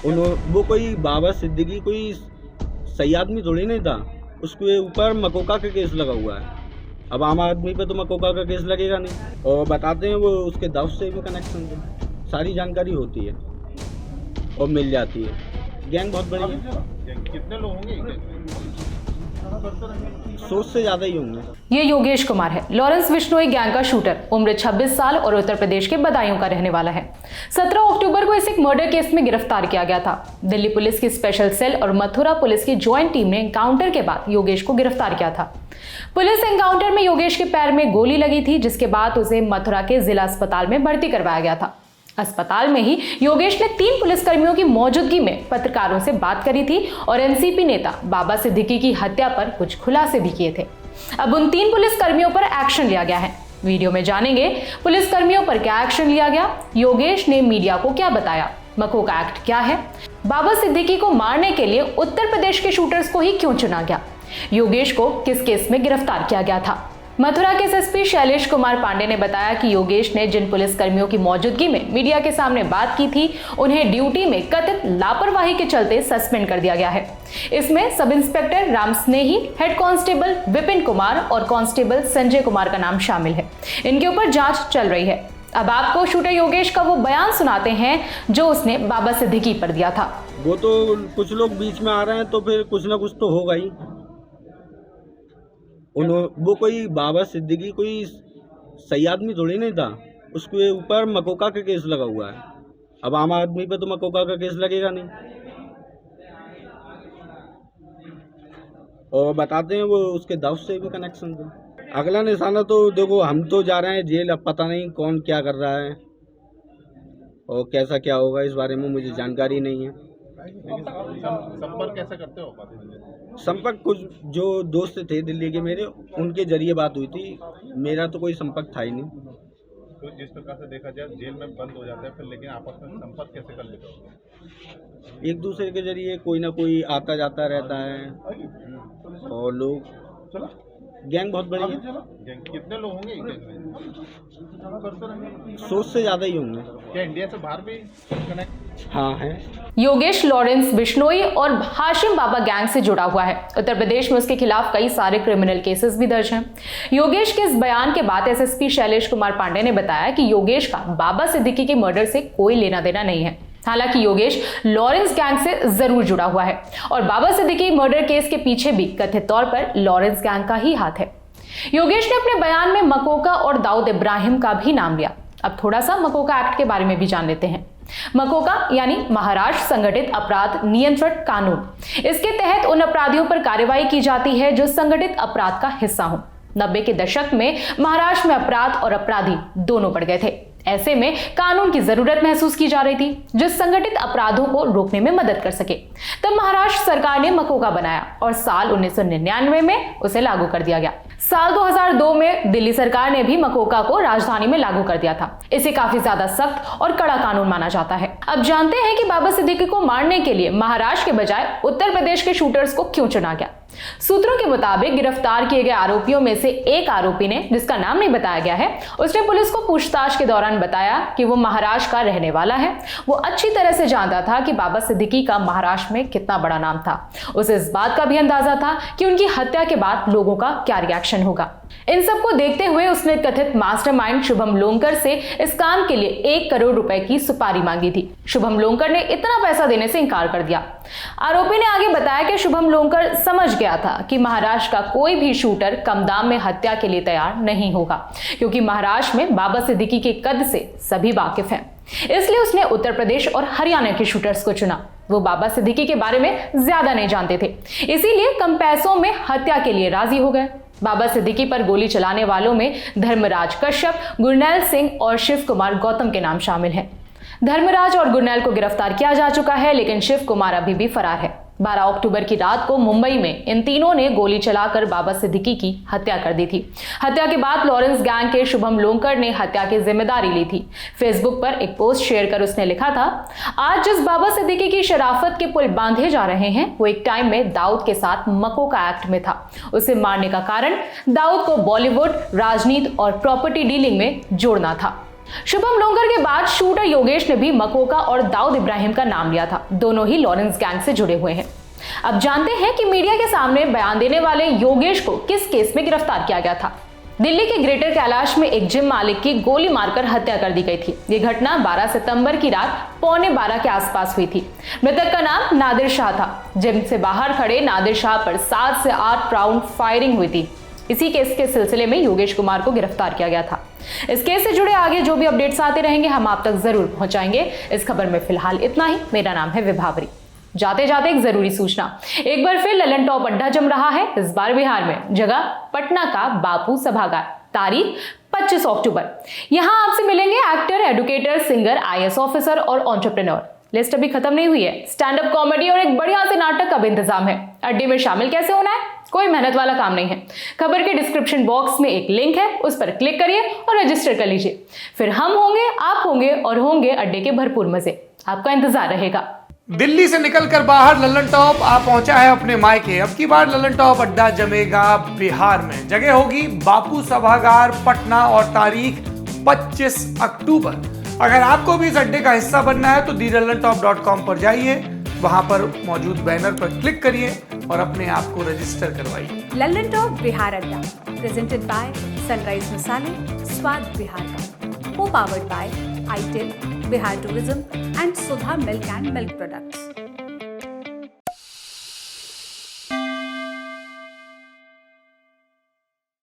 वो कोई बाबा सिद्दीकी कोई सही आदमी थोड़ी नहीं था। उसके ऊपर मकोका का केस लगा हुआ है। अब आम आदमी पे तो मकोका का केस लगेगा नहीं। और बताते हैं वो उसके दाऊद से भी कनेक्शन है, सारी जानकारी होती है और मिल जाती है। गैंग बहुत बड़ी है। कितने लोग होंगे? 100 से ज़्यादा ही होंगे। ये योगेश कुमार है, लॉरेंस बिश्नोई गैंग का शूटर, उम्र 26 साल और उत्तर प्रदेश के बदायूं का रहने वाला है। 17 अक्टूबर को इसे एक मर्डर केस में गिरफ्तार किया गया था। दिल्ली पुलिस की स्पेशल सेल और मथुरा पुलिस की ज्वाइंट टीम ने एनकाउंटर के बाद योगेश को गिरफ्तार किया था। पुलिस एनकाउंटर में योगेश के पैर में गोली लगी थी, जिसके बाद उसे मथुरा के जिला अस्पताल में भर्ती करवाया गया था। अस्पताल में ही योगेश ने 3 पुलिसकर्मियों की मौजूदगी में पत्रकारों से बात करी थी और एनसीपी नेता बाबा सिद्दीकी की हत्या पर कुछ खुलासे भी किए थे। अब उन 3 पुलिसकर्मियों पर एक्शन लिया गया है। वीडियो में जानेंगे पुलिसकर्मियों पर क्या एक्शन लिया गया, योगेश ने मीडिया को क्या बताया, मकोका एक्ट क्या है, बाबा सिद्दीकी को मारने के लिए उत्तर प्रदेश के शूटर्स को ही क्यों चुना गया, योगेश को किस केस में गिरफ्तार किया गया था। मथुरा के एसएसपी शैलेश कुमार पांडे ने बताया कि योगेश ने जिन पुलिसकर्मियों की मौजूदगी में मीडिया के सामने बात की थी, उन्हें ड्यूटी में कथित लापरवाही के चलते सस्पेंड कर दिया गया है। इसमें सब इंस्पेक्टर राम स्नेही, हेड कांस्टेबल विपिन कुमार और कांस्टेबल संजय कुमार का नाम शामिल है। इनके ऊपर जांच चल रही है। अब आपको शूटर योगेश का वो बयान सुनाते हैं जो उसने बाबा सिद्दीकी पर दिया था। वो तो कुछ लोग बीच में आ रहे हैं तो फिर कुछ ना कुछ तो होगा ही। वो कोई बाबा सिद्दीकी कोई सही आदमी थोड़ी नहीं था। उसके ऊपर मकोका का केस लगा हुआ है। अब आम आदमी पे तो मकोका का केस लगेगा नहीं। और बताते हैं वो उसके दाऊद से भी कनेक्शन है। अगला निशाना तो देखो, हम तो जा रहे हैं जेल। अब पता नहीं कौन क्या कर रहा है और कैसा क्या होगा, इस बारे में मुझे जानकारी नहीं है। संपर्क कैसे करते हो? संपर्क कुछ जो दोस्त थे दिल्ली के मेरे, उनके जरिए बात हुई थी। मेरा तो कोई संपर्क था ही नहीं। तो जिस प्रकार से देखा जाए जेल में बंद हो जाते हैं फिर, लेकिन आपस में संपर्क कैसे कर लेते हो? एक दूसरे के जरिए कोई ना कोई आता जाता रहता है। और लोग गैंग बहुत बड़ी है। कितने लोग होंगे गैंग में? 100 से ज़्यादा ही होंगे। क्या इंडिया से बाहर भी कनेक्ट? हाँ है। योगेश लॉरेंस बिश्नोई और हाशिम बाबा गैंग से जुड़ा हुआ है। उत्तर प्रदेश में उसके खिलाफ कई सारे क्रिमिनल केसेस भी दर्ज हैं। योगेश के इस बयान के बाद एसएसपी शैलेश कुमार पांडे ने बताया कि योगेश का बाबा सिद्दीकी के मर्डर से कोई लेना देना नहीं है। हालांकि योगेश लॉरेंस गैंग से जरूर जुड़ा हुआ है और बाबा सिद्दीकी मर्डर केस के पीछे भी कथित तौर पर लॉरेंस गैंग का ही हाथ है। योगेश ने अपने बयान में मकोका और दाऊद इब्राहिम का भी नाम लिया। अब थोड़ा सा मकोका एक्ट के बारे में भी जान लेते हैं। मकोका यानी महाराष्ट्र संगठित अपराध नियंत्रण कानून। इसके तहत उन अपराधियों पर कार्रवाई की जाती है जो संगठित अपराध का हिस्सा हों। 90 के दशक में महाराष्ट्र में अपराध और अपराधी दोनों बढ़ गए थे। ऐसे में कानून की जरूरत महसूस की जा रही थी जो संगठित अपराधों को रोकने में मदद कर सके। तब महाराष्ट्र सरकार ने मकोका बनाया और साल 1999 में उसे लागू कर दिया गया। साल 2002 में दिल्ली सरकार ने भी मकोका को राजधानी में लागू कर दिया था। इसे काफी ज्यादा सख्त और कड़ा कानून माना जाता है। अब जानते हैं कि बाबा सिद्दीकी को मारने के लिए महाराष्ट्र के बजाय उत्तर प्रदेश के शूटर्स को क्यों चुना गया। सूत्रों के मुताबिक गिरफ्तार किए गए आरोपियों में से एक आरोपी ने, जिसका नाम नहीं बताया गया है, उसने पुलिस को पूछताछ के दौरान बताया कि वो महाराष्ट्र का रहने वाला है। वो अच्छी तरह से जानता था कि बाबा सिद्दीकी का महाराष्ट्र में कितना बड़ा नाम था। उसे इस बात का भी अंदाजा था कि उनकी हत्या के बाद लोगों का क्या रिएक्शन होगा। इन सबको देखते हुए उसने कथित मास्टरमाइंड शुभम लोंकर से इस काम के लिए 1 करोड़ रुपए की सुपारी मांगी थी। शुभम लोंकर ने इतना पैसा देने से इनकार कर दिया। आरोपी ने आगे बताया कि शुभम लोंकर समझ गया था कि महाराष्ट्र का कोई भी शूटर कम दाम में हत्या के लिए तैयार नहीं होगा, क्योंकि महाराष्ट्र में बाबा सिद्दीकी के कद से सभी वाकिफ हैं। इसलिए उसने उत्तर प्रदेश और हरियाणा के शूटर्स को चुना। वो बाबा सिद्दीकी के बारे में ज्यादा नहीं जानते थे, इसीलिए कम पैसों में हत्या के लिए राजी हो गए। बाबा सिद्दीकी पर गोली चलाने वालों में धर्मराज कश्यप, गुरनैल सिंह और शिव कुमार गौतम के नाम शामिल हैं। धर्मराज और गुरनैल को गिरफ्तार किया जा चुका है, लेकिन शिव कुमार अभी भी फरार है। 12 अक्टूबर की रात को मुंबई में इन तीनों ने गोली चलाकर बाबा सिद्दीकी की हत्या कर दी थी। हत्या के बाद लॉरेंस गैंग के शुभम लोंकर ने हत्या की जिम्मेदारी ली थी। फेसबुक पर एक पोस्ट शेयर कर उसने लिखा था, आज जिस बाबा सिद्दीकी की शराफत के पुल बांधे जा रहे हैं वो एक टाइम में दाऊद के साथ मकोका एक्ट में था। उसे मारने का कारण दाऊद को बॉलीवुड, राजनीति और प्रॉपर्टी डीलिंग में जोड़ना था। शुभम लोंगर के बाद शूटर योगेश ने भी मकोका और दाऊद इब्राहिम का नाम लिया था। दोनों ही लॉरेंस गैंग से जुड़े हुए हैं। अब जानते हैं कि मीडिया के सामने बयान देने वाले योगेश को किस केस में गिरफ्तार किया गया था। दिल्ली के ग्रेटर कैलाश में एक जिम मालिक की गोली मारकर हत्या कर दी गई थी। ये घटना 12 सितंबर की रात 11:15 के आसपास हुई थी। मृतक का नाम नादिर शाह था। जिम से बाहर खड़े नादिर शाह पर 7 से 8 राउंड फायरिंग हुई थी। इसी केस के सिलसिले में योगेश कुमार को गिरफ्तार किया गया था। इस केस से जुड़े आगे जो भी अपडेट्स आते रहेंगे हम आप तक जरूर पहुंचाएंगे। इस खबर में फिलहाल इतना ही। मेरा नाम है विभावरी। जाते जाते एक जरूरी सूचना, एक बार फिर ललन टॉप अड्डा जम रहा है। इस बार बिहार में, जगह पटना का बापू सभागार, तारीख 25 अक्टूबर। यहां आपसे मिलेंगे actor, educator, singer, IAS officer और एंटरप्रेन्योर। लिस्ट अभी खत्म नहीं हुई है। स्टैंड अप कॉमेडी और एक बढ़िया से नाटक का भी इंतजाम है। अड्डे में शामिल कैसे होना है? कोई मेहनत वाला काम नहीं है। खबर के डिस्क्रिप्शन बॉक्स में एक लिंक है, उस पर क्लिक करिए और रजिस्टर कर लीजिए। फिर हम होंगे, आप होंगे और होंगे अड्डे के भरपूर मजे। आपका इंतजार रहेगा। दिल्ली से निकलकर बाहर ललन टॉप आ पहुंचा है अपने मायके। अब की बार ललन टॉप अड्डा जमेगा बिहार में। जगह होगी बापू सभागार, पटना और तारीख 25 अक्टूबर। अगर आपको भी इस अड्डे का हिस्सा बनना है तो thelalantop.com पर जाइए, वहां पर मौजूद बैनर पर क्लिक करिए और अपने आप को रजिस्टर करवाइए। ललन टॉप बिहार अड्डा प्रेजेंटेड बाय सनराइज मसाले, स्वाद बिहार का, को powered by itel, Bihar tourism and Sudha milk and milk products.